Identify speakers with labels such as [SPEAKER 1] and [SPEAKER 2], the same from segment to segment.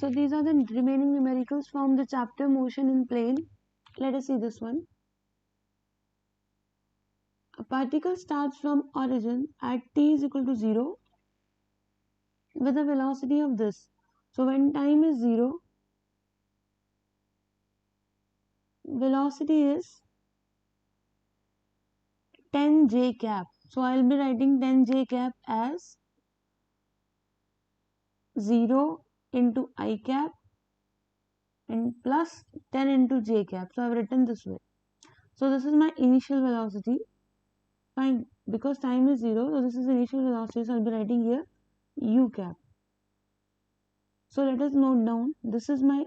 [SPEAKER 1] So these are the remaining numericals from the chapter motion in plane. Let us see this one. A particle starts from origin at t is equal to 0 with a velocity of this. So when time is 0, velocity is 10 j cap. So I'll be writing 10 j cap as 0 into I cap and plus 10 into j cap. So I've written this way. So this is my initial velocity. Fine, because time is 0, so this is initial velocity, so I'll be writing here u cap. So let us note down, this is my,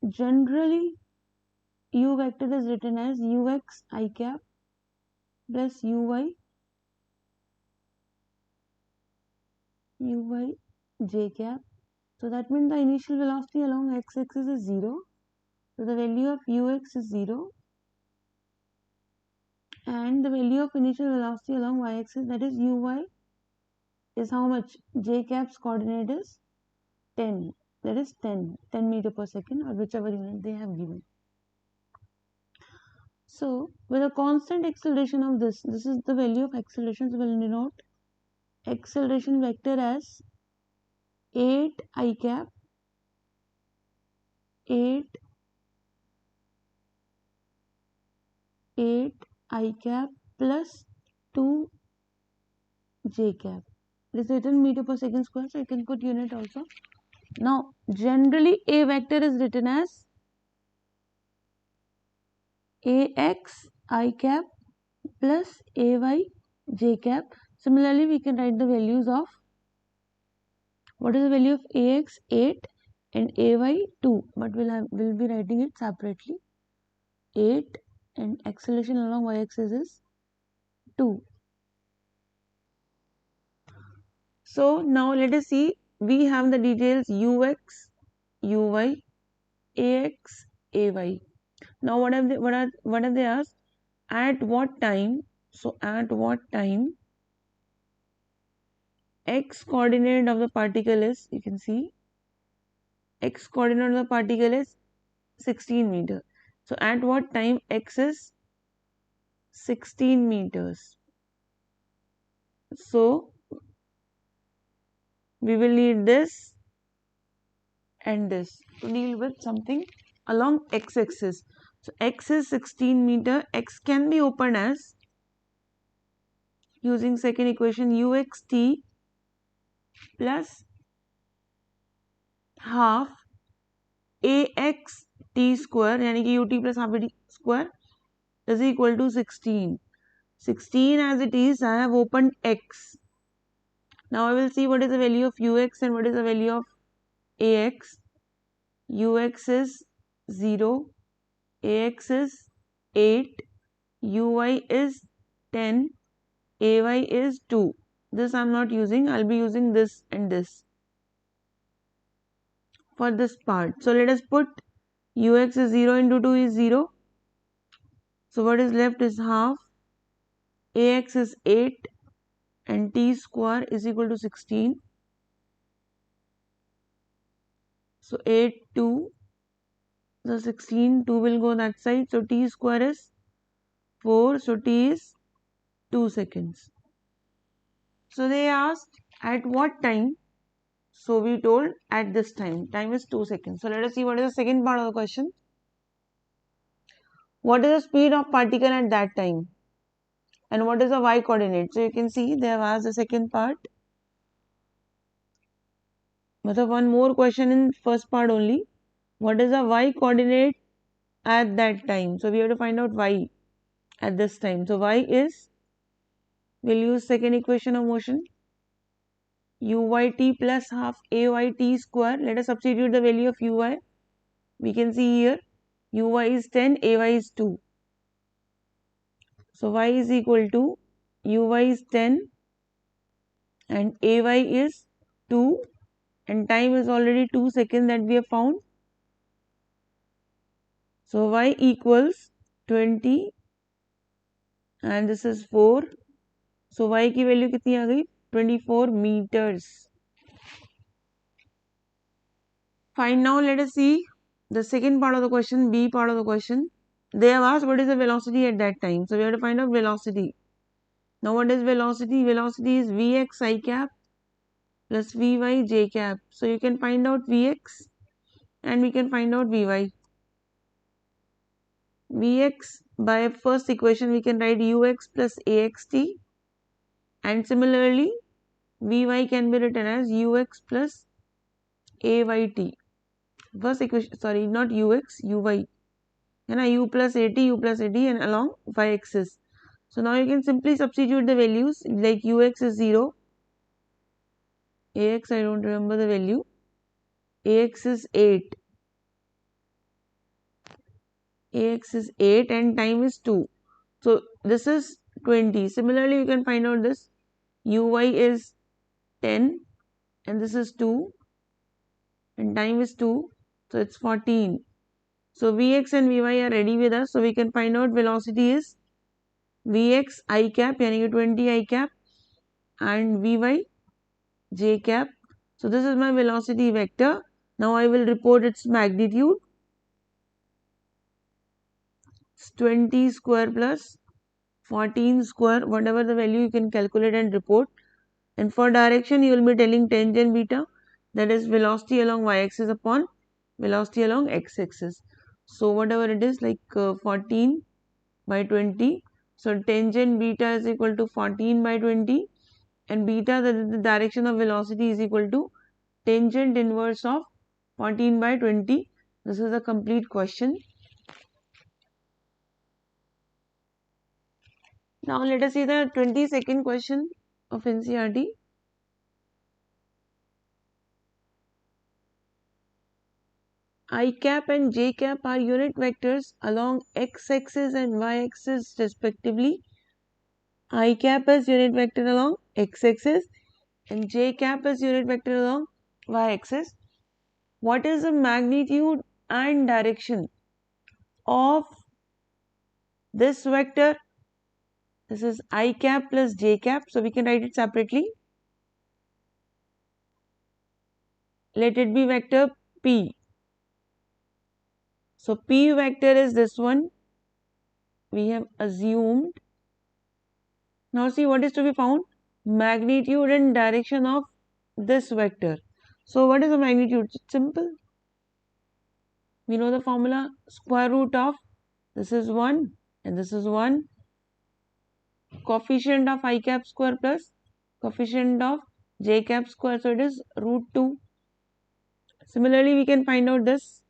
[SPEAKER 1] generally u vector is written as ux I cap plus uy j cap. So that means the initial velocity along x-axis is 0. So the value of ux is 0. And the value of initial velocity along y-axis, that is uy, is how much? J cap's coordinate is 10. That is 10 meter per second, or whichever unit they have given. So with a constant acceleration of this is the value of acceleration. So we'll denote acceleration vector as 8 I cap, 8 I cap plus 2 j cap. It is written meter per second square, so you can put unit also. Now generally a vector is written as ax I cap plus ay j cap. Similarly, we can write the values of, what is the value of ax? 8 and ay 2, but we'll be writing it separately. 8 and acceleration along y-axis is 2. So now let us see, we have the details ux, uy, ax, ay. Now what have they asked? At what time? So at what time x coordinate of the particle is, you can see, x coordinate of the particle is 16 meter. So at what time x is 16 meters? So we will need this and this to deal with something along x-axis. So x is 16 meter. X can be opened as, using second equation, uxt plus half ax t square, यानी कि ut plus half t square is equal to 16. 16 as it is, I have opened x. Now I will see what is the value of ux and what is the value of ax. Ux is 0, ax is 8, uy is 10, ay is 2. This I am not using, I will be using this and this for this part. So let us put ux is 0 into 2 is 0. So what is left is half, ax is 8 and t square is equal to 16. So 8, 2, so 16, 2 will go that side. So t square is 4, so t is 2 seconds. So they asked at what time? So we told at this time. Time is 2 seconds. So let us see what is the second part of the question. What is the speed of particle at that time? And what is the y coordinate? So you can see they have asked the second part. So one more question in first part only. What is the y coordinate at that time? So we have to find out y at this time. So y is, we'll use second equation of motion, uyt plus half ayt square. Let us substitute the value of uy. We can see here uy is 10, ay is 2. So y is equal to uy is 10 and ay is 2 and time is already 2 seconds that we have found. So y equals 20 and this is 4. So y की value कितनी आ गई? 24 meters. Fine, now let us see the second part of the question, B part of the question. They have asked what is the velocity at that time. So we have to find out velocity. Now what is velocity? Velocity is Vx I cap plus Vy j cap. So you can find out Vx and we can find out Vy. Vx by first equation we can write Ux plus Axt, and similarly Vy can be written as Ux plus Ayt. First equation, sorry, not Ux, Uy. U plus At, U plus At and along y-axis. So now you can simply substitute the values, like Ux is 0, Ax I don't remember the value, Ax is 8, Ax is 8 and time is 2. So this is 20. Similarly you can find out this, Uy is 10 and this is 2 and time is 2, so it's 14. So Vx and Vy are ready with us, so we can find out velocity is Vx I cap यानी कि 20 I cap and Vy j cap. So this is my velocity vector. Now I will report its magnitude. It's 20 square plus 14 square, whatever the value you can calculate and report. And for direction you will be telling tangent beta, that is velocity along y-axis upon velocity along x-axis. So whatever it is, like 14 by 20. So tangent beta is equal to 14 by 20 and beta, that is the direction of velocity, is equal to tangent inverse of 14 by 20. This is the complete question. Now let us see the 22nd question of NCERT. I cap and j cap are unit vectors along x-axis and y-axis respectively. I cap is unit vector along x-axis and j cap is unit vector along y-axis. What is the magnitude and direction of this vector? This is I cap plus j cap, so we can write it separately. Let it be vector p. So p vector is this one, we have assumed. Now see what is to be found, magnitude and direction of this vector. So what is the magnitude? It's simple, we know the formula, square root of this is 1 and this is 1, coefficient of I cap square plus coefficient of j cap square, so it is root 2. Similarly we can find out this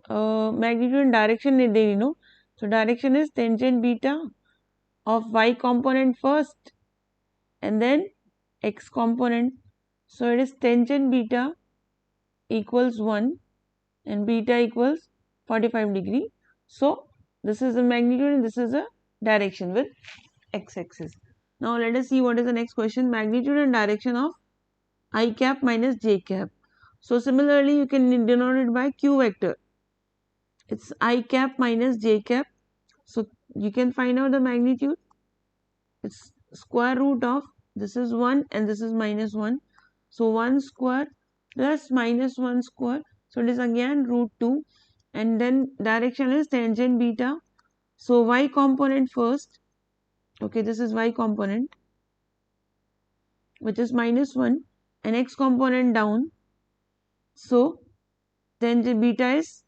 [SPEAKER 1] magnitude and direction they know. So direction is tangent beta of y component first and then x component. So it is tangent beta equals 1 and beta equals 45 degree. So this is the magnitude and this is the direction with x-axis. Now let us see what is the next question, magnitude and direction of I cap minus j cap. So similarly you can denote it by q vector. It's I cap minus j cap. So you can find out the magnitude. It's square root of this is 1 and this is minus 1. So 1 square plus minus 1 square. So it is again root 2 and then direction is tangent beta. So y component first. Okay, this is y component which is minus 1 and x component down. So tangent beta is,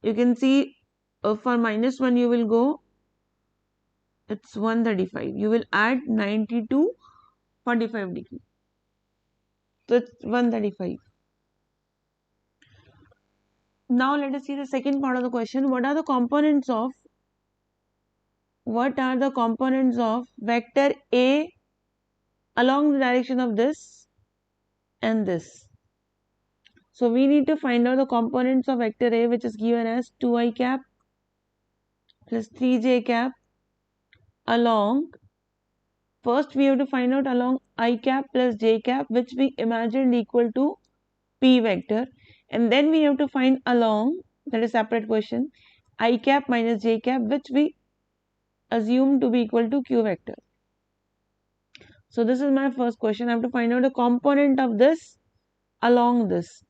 [SPEAKER 1] you can see for minus 1 you will go, it's 135. You will add 90 to 45 degree. So it's 135. Now let us see the second part of the question. What are the components of vector A along the direction of this and this? So we need to find out the components of vector A, which is given as 2i cap plus 3j cap along. First we have to find out along I cap plus j cap, which we imagined equal to p vector, and then we have to find along, that is separate question, I cap minus j cap, which we assume to be equal to q vector. So this is my first question. I have to find out the component of this along this.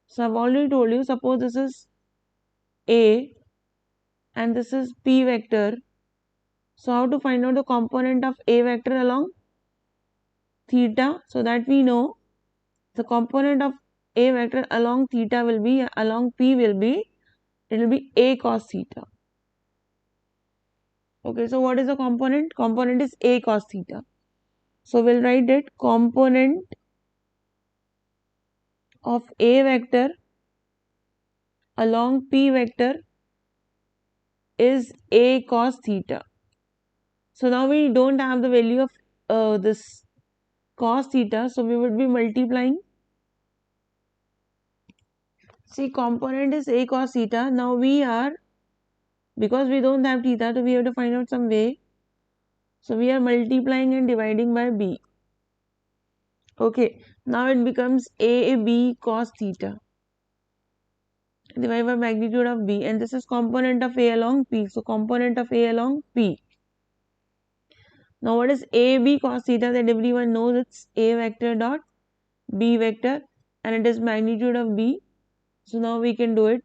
[SPEAKER 1] So I've already told you, suppose this is A and this is P vector. So how to find out the component of A vector along theta? So that we know the component of A vector along theta will be, along P will be, it will be A cos theta. Okay, so what is the component? Component is A cos theta. So we'll write it, component of A vector along P vector is A cos theta. So now we don't have the value of this cos theta, so we would be multiplying. See, component is A cos theta. Now we are, because we don't have theta, so we have to find out some way. So we are multiplying and dividing by B. Okay, now it becomes AB cos theta divided by magnitude of B, and this is component of A along P. So component of A along P. Now what is AB cos theta? That everyone knows, it's A vector dot B vector, and it is magnitude of B. So now we can do it.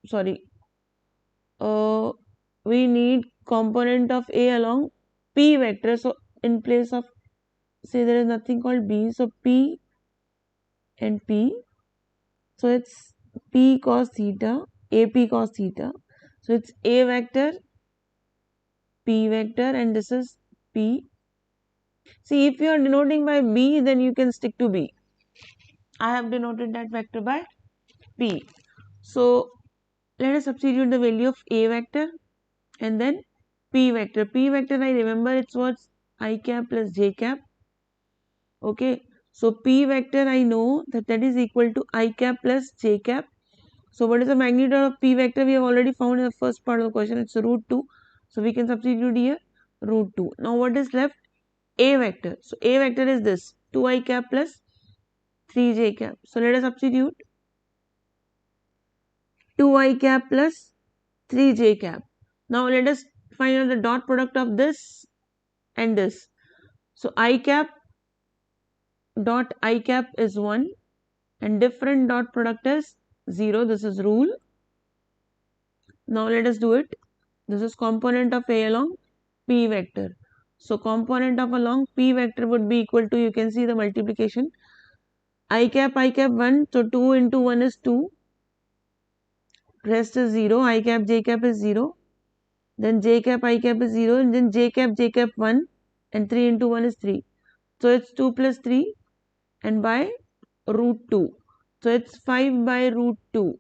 [SPEAKER 1] Sorry. We need component of A along P vector. So in place of, say, there is nothing called B, so P and P. So it's P cos theta, AP cos theta. So it's A vector, P vector, and this is P. See, if you are denoting by B, then you can stick to B. I have denoted that vector by P. So let us substitute the value of A vector and then P vector. P vector, I remember it's what's I cap plus J cap. Okay. So P vector, I know that is equal to I cap plus J cap. So what is the magnitude of P vector? We have already found in the first part of the question. It's root 2. So we can substitute here root 2. Now what is left? A vector. So A vector is this, 2I cap plus 3J cap. So let us substitute 2I cap plus 3J cap. Now let us find out the dot product of this and this. So I cap dot I cap is 1 and different dot product is 0. This is rule. Now let us do it. This is component of A along P vector. So component of along P vector would be equal to, you can see the multiplication, I cap 1, so 2 into 1 is 2, rest is 0, I cap J cap is 0, then J cap I cap is 0, and then J cap 1, and 3 into 1 is 3. So it's 2 plus 3 and by root 2. So it's 5 by root 2.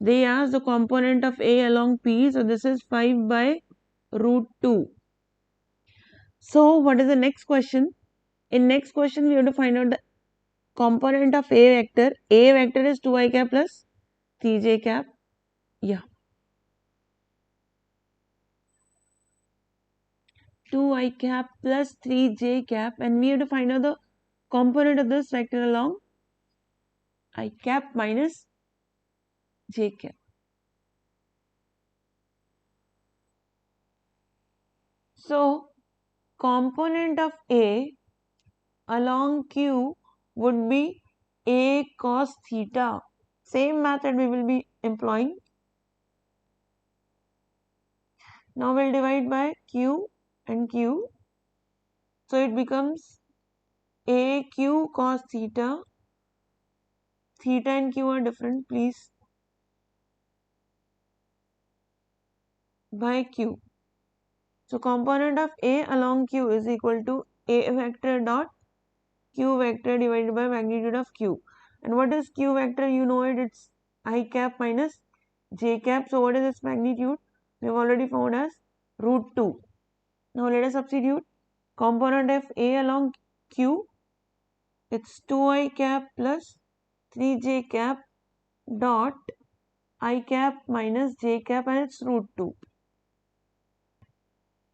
[SPEAKER 1] They ask the component of A along P, so this is 5 by root 2. So what is the next question? In next question, we have to find out the component of A vector. A vector is 2I cap plus 3J cap. Yeah. 2I cap plus 3J cap, and we have to find out the component of this vector along I cap minus J cap. So component of A along Q would be A cos theta. Same method we will be employing. Now we'll divide by Q and Q. So it becomes AQ cos theta. Theta and Q are different, please. By Q. So component of A along Q is equal to A vector dot Q vector divided by magnitude of Q. And what is Q vector? You know it, it's I cap minus J cap. So what is its magnitude? We have already found as root 2. Now let us substitute component of A along Q. It's 2I cap plus 3J cap dot I cap minus J cap, and it's root 2.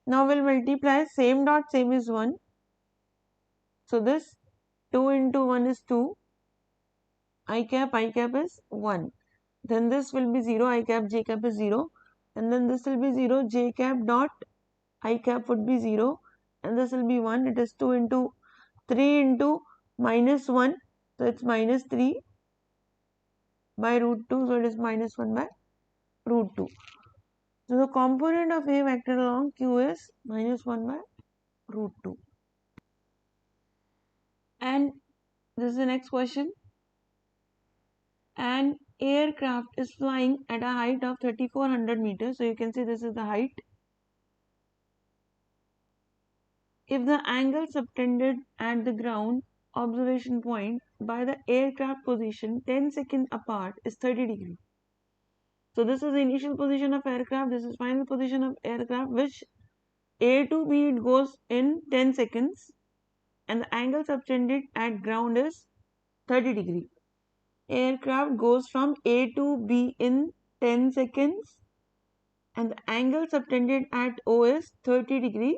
[SPEAKER 1] Now we'll multiply, same dot same is 1. So this 2 into 1 is 2. I cap is 1. Then this will be 0, I cap J cap is 0. And then this will be 0, J cap dot I cap would be 0. And this will be 1. It is 2 into 3 into minus 1, so it's minus 3 by root 2, so it is minus 1 by root 2. So the component of A vector along Q is minus 1 by root 2. And this is the next question. An aircraft is flying at a height of 3400 meters. So you can see this is the height. If the angle subtended at the ground observation point by the aircraft position 10 seconds apart is 30 degrees. So this is the initial position of aircraft, this is final position of aircraft, which A to B it goes in 10 seconds and the angle subtended at ground is 30 degrees. Aircraft goes from A to B in 10 seconds and the angle subtended at O is 30 degrees.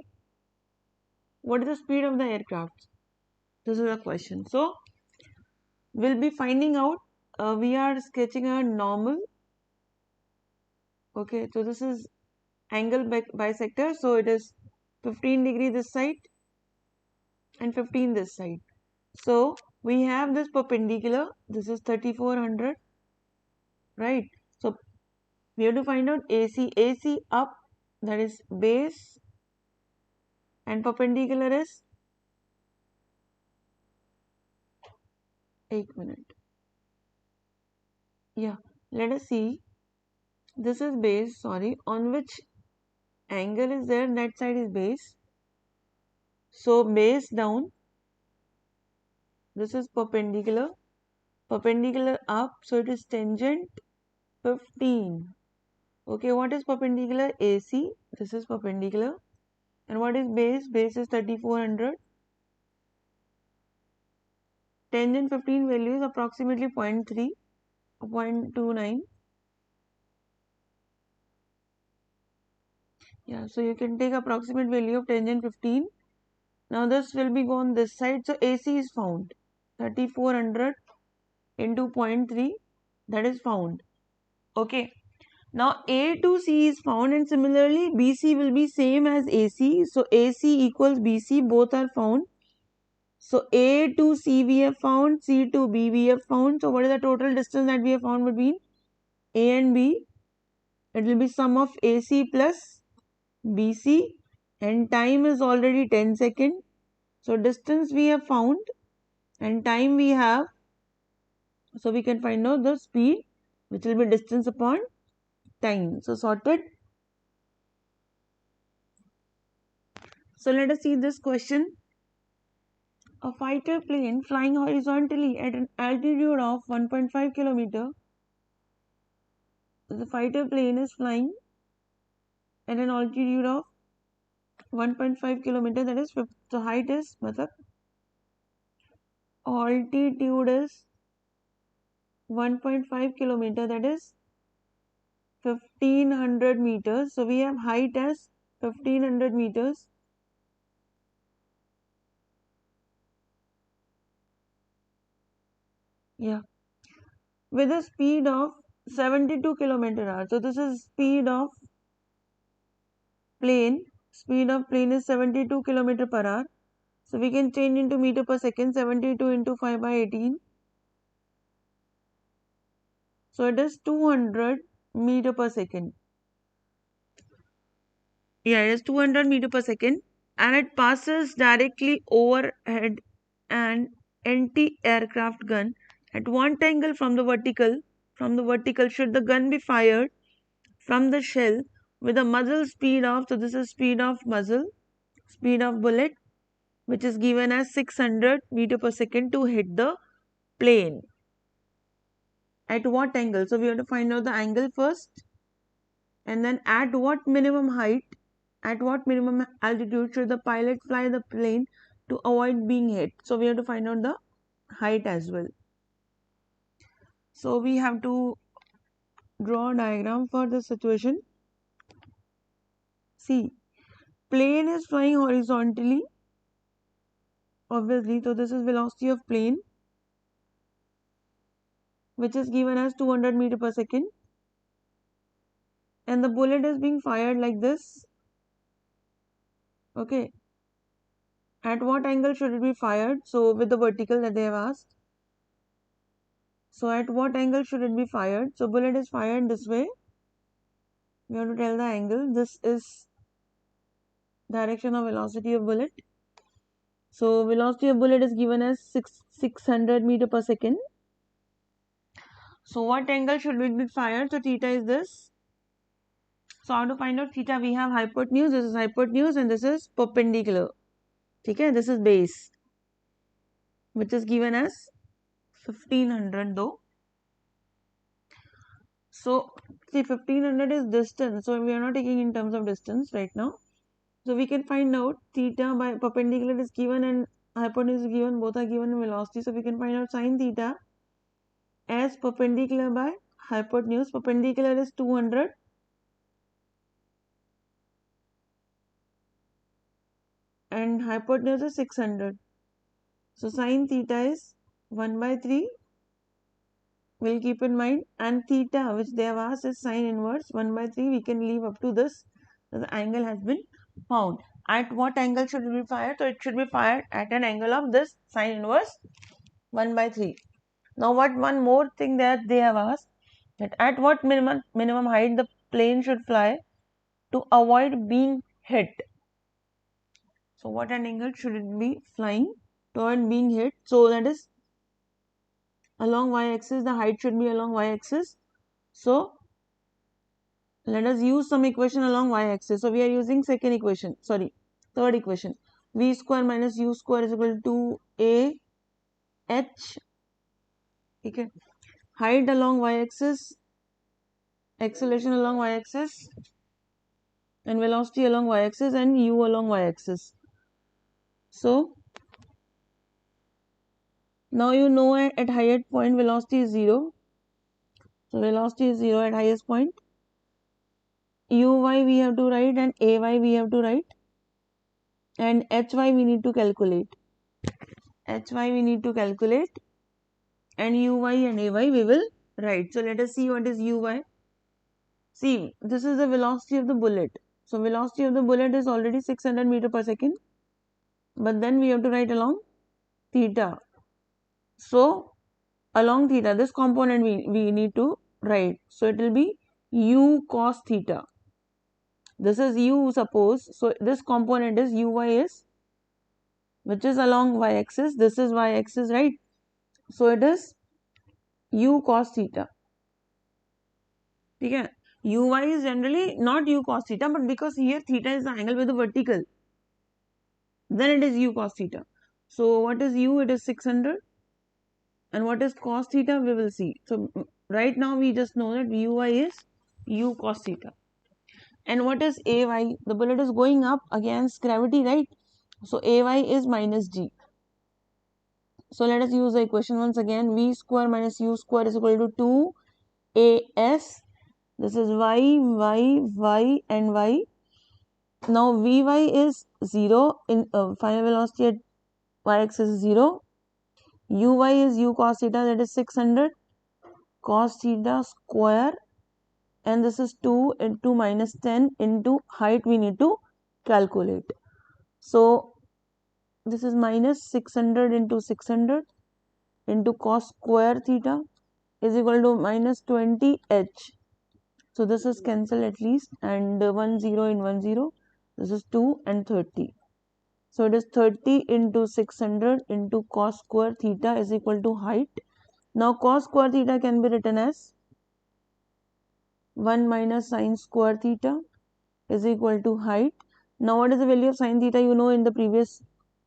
[SPEAKER 1] What is the speed of the aircraft? This is the question. So we'll be finding out. We are sketching a normal. Okay, so this is angle bisector. So it is 15 degree this side and 15 this side. So we have this perpendicular. This is 3400, right? So we have to find out AC. AC up, that is base, and perpendicular is 8 minute. Yeah, let us see. This is base, sorry, on which angle is there, that side is base. So base down, this is perpendicular, perpendicular up, so it is tangent 15. Okay, what is perpendicular? AC, this is perpendicular. And what is base? Base is 3400. Tangent 15 value is approximately 0.3 or 0.29. Yeah, so you can take approximate value of tangent 15. Now this will be gone this side. So AC is found. 3400 into 0.3, that is found. Okay. Now A to C is found and similarly BC will be same as AC. So AC equals BC, both are found. So A to C we have found, C to B we have found. So what is the total distance that we have found between A and B? It will be sum of AC plus BC and time is already 10 seconds. So distance we have found and time we have. So we can find out the speed, which will be distance upon time. So sorted. So let us see this question. A fighter plane flying horizontally at an altitude of 1.5 km. The fighter plane is flying at an altitude of 1.5 km, that is, the height is, altitude is 1.5 km, that is 1500 meters. So we have height as 1500 meters. Yeah. With a speed of 72 km/h. So this is speed of plane. Speed of plane is 72 km/h. So we can change into meter per second. 72 into 5 by 18. So it is 200 meter per second. Yeah, it is 200 meter per second. And it passes directly overhead an anti-aircraft gun at one angle from the vertical. From the vertical, should the gun be fired from the shell with a muzzle speed of, so this is speed of muzzle, speed of bullet, which is given as 600 meter per second to hit the plane. At what angle? So we have to find out the angle first, and then at what minimum height, at what minimum altitude should the pilot fly the plane to avoid being hit. So we have to find out the height as well. So we have to draw a diagram for the situation. See, plane is flying horizontally, obviously, so this is velocity of plane, which is given as 200 meter per second, and the bullet is being fired like this. Okay, At what angle should it be fired? So with the vertical that they have asked. So at what angle should it be fired? So bullet is fired this way. We have to tell the angle. This is direction of velocity of bullet. So velocity of bullet is given as 600 meter per second. So what angle should it be fired? So theta is this. So how to find out theta? We have hypotenuse. This is hypotenuse and this is perpendicular. Okay, this is base, which is given as 1500 though. So see, 1500 is distance. So we are not taking in terms of distance right now. So we can find out theta by perpendicular is given and hypotenuse is given. Both are given in velocity. So we can find out sine theta as perpendicular by hypotenuse. Perpendicular is 200 and hypotenuse is 600. So sine theta is 1 by 3. We'll keep in mind, and theta which they have asked is sine inverse 1 by 3. We can leave up to this. So the angle has been found. At what angle should it be fired? So it should be fired at an angle of this sine inverse 1 by 3. Now one more thing that they have asked, that at what minimum height the plane should fly to avoid being hit. So what an angle should it be flying to avoid being hit? So that is along y-axis, the height should be along y-axis. So let us use some equation along y-axis. So we are using third equation. V square minus u square is equal to a h. Okay. Height along y-axis, acceleration along y-axis, and velocity along y-axis, and u along y-axis. So now you know at highest point velocity is 0. So velocity is 0 at highest point. Uy we have to write and ay we have to write, and hy we need to calculate. Hy we need to calculate, and uy and ay we will write. So let us see what is uy. See, this is the velocity of the bullet. So velocity of the bullet is already 600 meter per second. But then we have to write along theta. So along theta, this component we need to write. So it will be u cos theta. This is u, suppose. So this component is uy is, which is along y-axis. This is y-axis, right? So it is u cos theta. Okay. Uy is generally not u cos theta, but because here theta is the angle with the vertical, then it is u cos theta. So what is u? It is 600. And what is cos theta? We will see. So right now we just know that uy is u cos theta. And what is ay? The bullet is going up against gravity, right? So ay is minus g. So let us use the equation once again. V square minus u square is equal to 2as. This is y, and y. Now vy is 0 in final velocity at y-axis is 0. Uy is u cos theta, that is 600 cos theta square, and this is 2 into minus 10 into height we need to calculate. So this is minus 600 into 600 into cos square theta is equal to minus 20h. So this is cancelled at least, and 1 0 in 1 0. This is 2 and 30. So it is 30 into 600 into cos square theta is equal to height. Now cos square theta can be written as 1 minus sine square theta is equal to height. Now what is the value of sine theta? You know, in the previous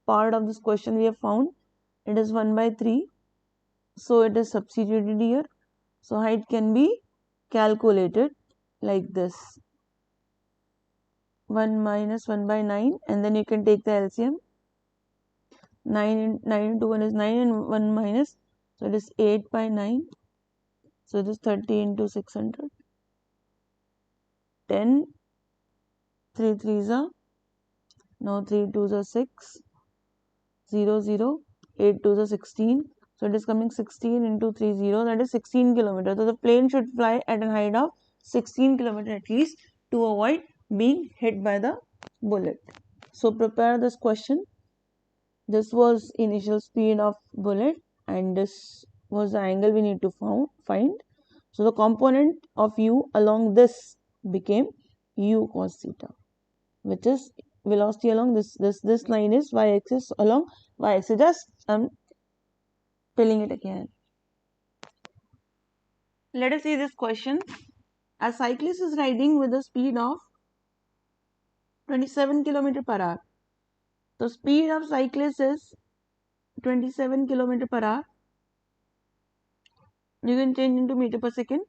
[SPEAKER 1] part of this question we have found it is 1 by 3. So it is substituted here. So height can be calculated like this. 1 minus 1 by 9, and then you can take the LCM. 9 into 1 is 9 and 1 minus. So it is 8 by 9. So it is 30 into 600. 10. 3 3s are. Now 3 2s are 6. 0 0. 8 2s are 16. So it is coming 16 into 3 0. That is 16 kilometers. So the plane should fly at a height of 16 kilometers at least to avoid being hit by the bullet. So prepare this question. this was initial speed of bullet, and this was the angle we need to find. So the component of u along this became u cos theta, which is velocity along this line is y-axis along y-axis. Just telling it again. Let us see this question. A cyclist is riding with a speed of 27 km per hour. The speed of cyclist is 27 km per hour. You can change into meter per second.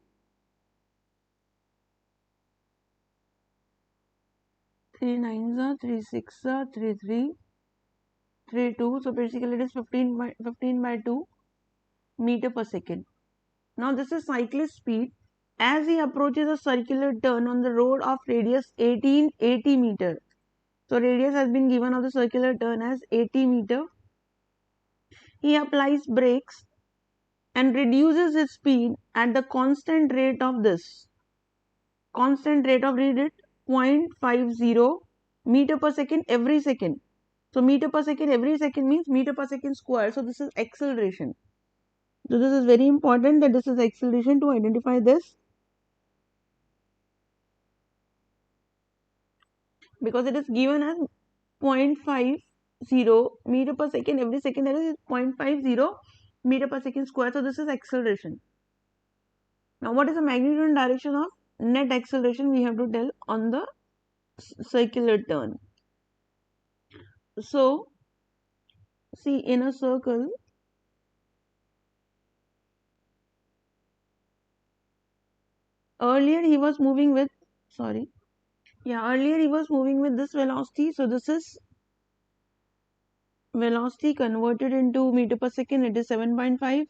[SPEAKER 1] 3 9s are 3 6 are 3 3 3 2. So basically it is 15 by 2 meter per second. Now this is cyclist speed as he approaches a circular turn on the road of radius 1880 meter. So radius has been given of the circular turn as 80 meter. He applies brakes and reduces his speed at the constant rate of this. Constant rate of, read it, 0.50 meter per second every second. So meter per second every second means meter per second square. So this is acceleration. So this is very important that this is acceleration to identify this, because it is given as 0.50 meter per second every second, that is 0.50 meter per second square. So this is acceleration. Now what is the magnitude and direction of net acceleration we have to tell on the circular turn. So see, in a circle, earlier he was moving with this velocity. So this is velocity converted into meter per second, it is 7.5.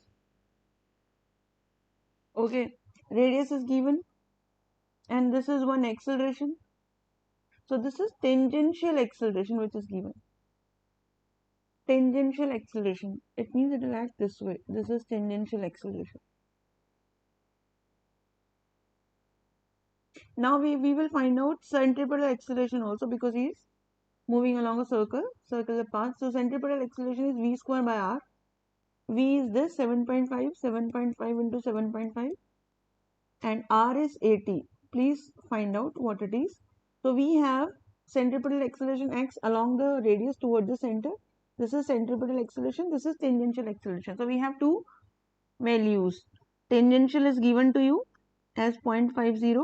[SPEAKER 1] Okay, radius is given and this is one acceleration. So this is tangential acceleration which is given. Tangential acceleration, it means it will act this way. This is tangential acceleration. Now we will find out centripetal acceleration also, because he is moving along a circular path. So centripetal acceleration is v square by r. V is this 7.5 into 7.5 and r is 80. Please find out what it is. So we have centripetal acceleration acts along the radius towards the center. This is centripetal acceleration, this is tangential acceleration. So we have two values. Tangential is given to you as 0.50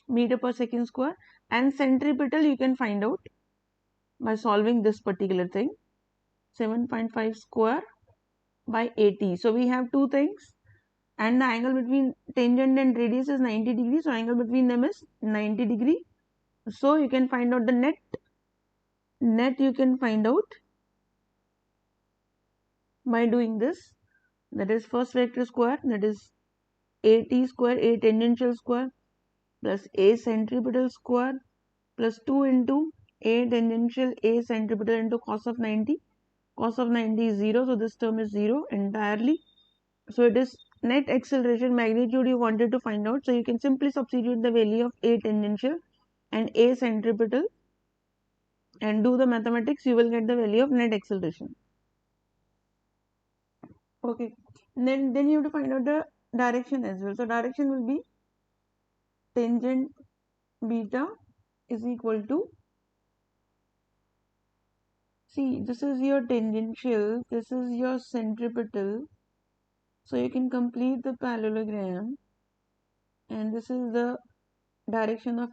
[SPEAKER 1] meter per second square, and centripetal you can find out by solving this particular thing, 7.5 square by 80. So we have two things, and the angle between tangent and radius is 90 degrees. So angle between them is 90 degree. So you can find out the net you can find out by doing this. That is first vector square, that is AT square, A tangential square plus A centripetal square plus 2 into A tangential A centripetal into cos of 90. Cos of 90 is 0, so this term is 0 entirely. So it is net acceleration magnitude you wanted to find out. So you can simply substitute the value of A tangential and A centripetal and do the mathematics. You will get the value of net acceleration. Okay, then you have to find out the direction as well. So direction will be tangent beta is equal to, see, this is your tangential, this is your centripetal. So you can complete the parallelogram, and this is the direction of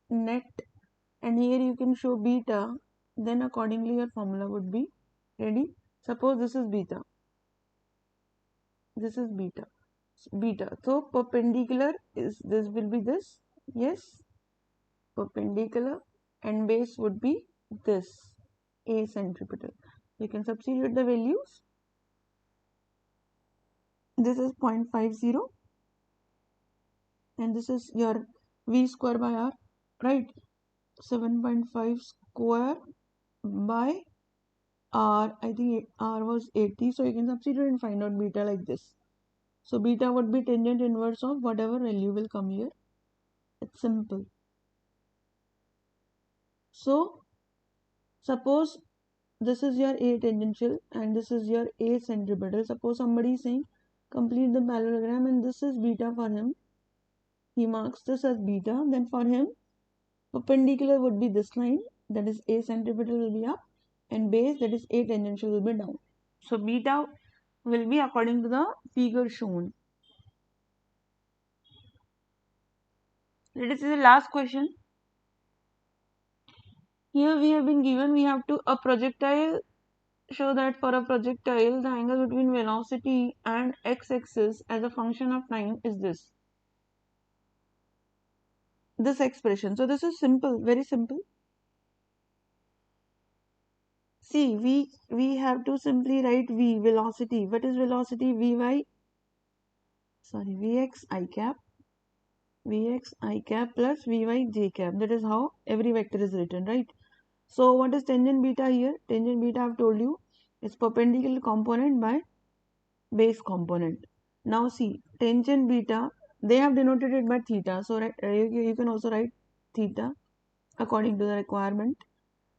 [SPEAKER 1] net, and here you can show beta. Then accordingly your formula would be ready. Suppose this is beta, this is beta. So perpendicular is, this will be this, yes, perpendicular, and base would be this, A centripetal. You can substitute the values. This is 0.50 and this is your v square by r, right? 7.5 square by r, I think r was 80, so you can substitute and find out beta like this. So beta would be tangent inverse of whatever value will come here. It's simple. So suppose this is your A tangential and this is your A centripetal. Suppose somebody is saying complete the parallelogram and this is beta for him. He marks this as beta. Then for him, perpendicular would be this line, that is A centripetal will be up, and base, that is A tangential, will be down. So beta will be according to the figure shown. Let us see the last question. Here we have been given, we have to a projectile. Show that for a projectile, the angle between velocity and x-axis as a function of time is this expression. So this is simple, very simple. See, we have to simply write v, velocity. What is velocity? Vx I cap plus vy j cap. That is how every vector is written, right? So what is tangent beta here? Tangent beta, I have told you, is perpendicular component by base component. Now see, tangent beta, they have denoted it by theta. So you can also write theta according to the requirement.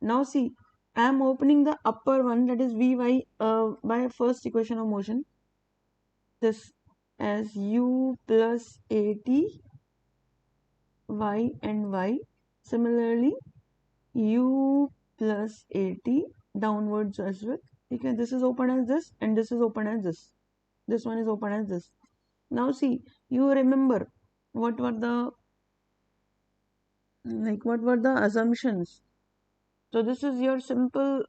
[SPEAKER 1] Now see, I am opening the upper one, that is Vy by first equation of motion. This as u plus at y and y. Similarly, u plus at downwards as well. Okay, this is open as this and this is open as this. This one is open as this. Now see, you remember what were the assumptions. So this is your simple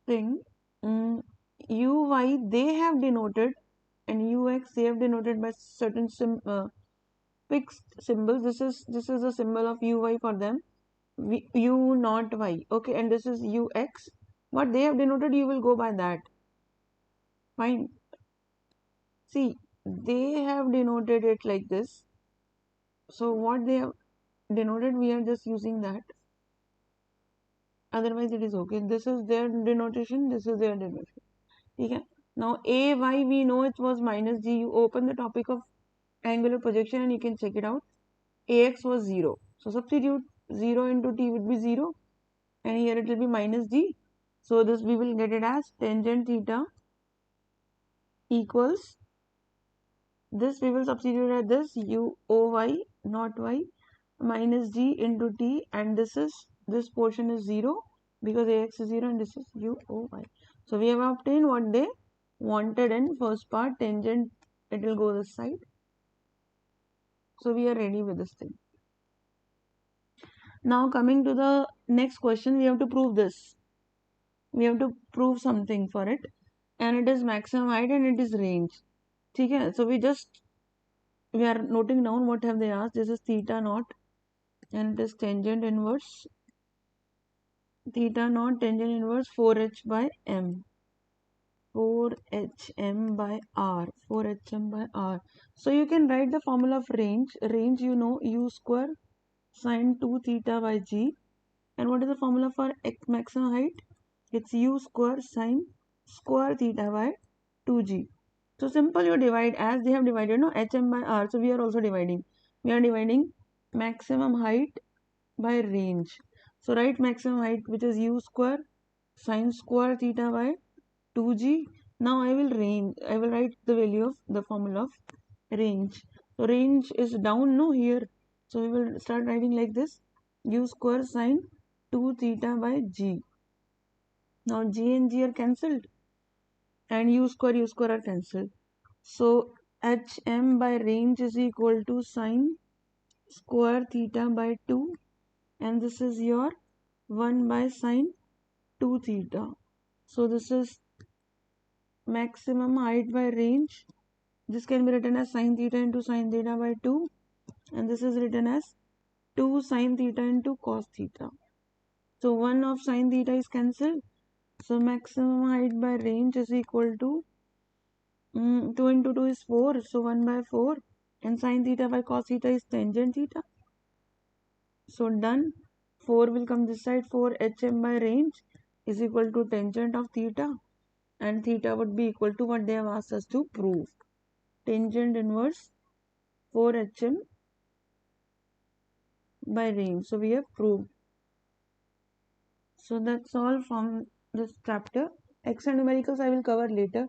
[SPEAKER 1] thing. Uy they have denoted and ux they have denoted by certain fixed symbols. This is a symbol of uy for them. U not y. Okay, and this is ux. What they have denoted, you will go by that. Fine. See, they have denoted it like this. So what they have denoted, we are just using that. Otherwise it is okay. This is their denotation, this is their denotation. Okay. Now ay we know it was minus g. You open the topic of angular projection and you can check it out. Ax was 0. So substitute 0 into t would be 0 and here it will be minus g. So this we will get it as tangent theta equals, this we will substitute at this u o y not y minus g into t, and this portion is 0 because ax is 0 and this is u o y. So we have obtained what they wanted in first part, tangent, it will go this side. So we are ready with this thing. Now coming to the next question, we have to prove this. We have to prove something for it, and it is maximum height and it is range. Okay, so we are noting down what have they asked. This is theta naught and it is tangent inverse theta naught tangent inverse 4h by m. 4hm by r. 4hm by r. So you can write the formula of range. Range, you know, u square sine 2 theta by g. And what is the formula for maximum height? It's u square sine square theta by 2g. So simple, you divide as they have divided, no, hm by r. So we are also dividing. We are dividing maximum height by range. So write maximum height, which is u square sine square theta by 2g. Now I will write the value of the formula of range. So range is down, no, here. So we will start writing like this, u square sine 2 theta by g. Now g and g are cancelled and u square are cancelled. So hm by range is equal to sine square theta by 2 and this is your 1 by sine 2 theta. So this is maximum height by range. This can be written as sine theta into sine theta by 2 and this is written as 2 sine theta into cos theta. So 1 of sine theta is cancelled. So maximum height by range is equal to 2 into 2 is 4. So 1 by 4 and sine theta by cos theta is tangent theta. So done. 4 will come this side. 4 hm by range is equal to tangent of theta and theta would be equal to what they have asked us to prove. Tangent inverse 4 hm by range. So we have proved. So that's all from this chapter. X and numericals I will cover later.